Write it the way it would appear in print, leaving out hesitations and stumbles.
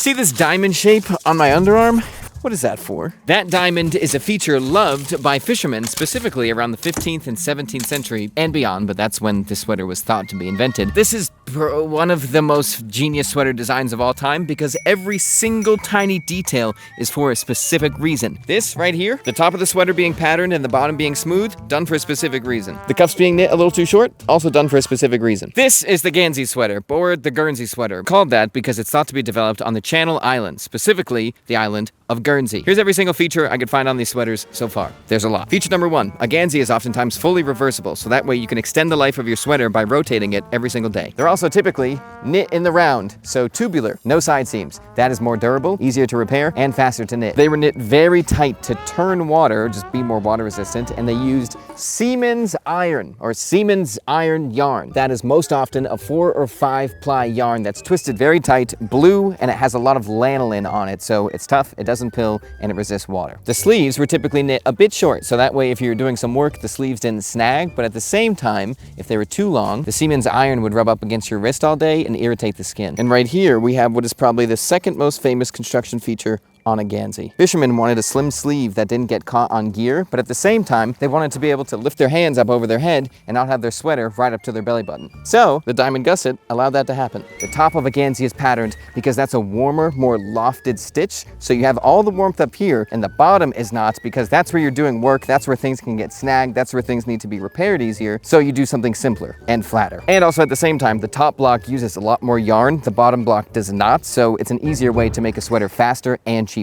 See this diamond shape on my underarm? What is that for? That diamond is a feature loved by fishermen, specifically around the 15th and 17th century and beyond, but that's when this sweater was thought to be invented. This is one of the most genius sweater designs of all time because every single tiny detail is for a specific reason. This right here, the top of the sweater being patterned and the bottom being smooth, done for a specific reason. The cuffs being knit a little too short, also done for a specific reason. This is the ganzy sweater, or the Guernsey sweater, called that because it's thought to be developed on the Channel Islands, specifically the island of Guernsey. Here's every single feature I could find on these sweaters so far. There's a lot. Feature number 1, a ganzy is oftentimes fully reversible, so that way you can extend the life of your sweater by rotating it every single day. They're also typically knit in the round, so tubular, no side seams. That is more durable, easier to repair, and faster to knit. They were knit very tight to turn water, just be more water resistant, and they used Siemens iron, or Siemens iron yarn. That is most often a 4 or 5 ply yarn that's twisted very tight, blue, and it has a lot of lanolin on it, so it's tough, it doesn't pill, and it resists water. The sleeves were typically knit a bit short, so that way if you were doing some work, the sleeves didn't snag, but at the same time, if they were too long, the Siemens iron would rub up against your wrist all day and irritate the skin. And right here, we have what is probably the second most famous construction feature on a ganzy. Fishermen wanted a slim sleeve that didn't get caught on gear, but at the same time, they wanted to be able to lift their hands up over their head and not have their sweater right up to their belly button. So, the diamond gusset allowed that to happen. The top of a ganzy is patterned because that's a warmer, more lofted stitch, so you have all the warmth up here, and the bottom is not because that's where you're doing work, that's where things can get snagged, that's where things need to be repaired easier, so you do something simpler and flatter. And also at the same time, the top block uses a lot more yarn, the bottom block does not, so it's an easier way to make a sweater faster and cheaper.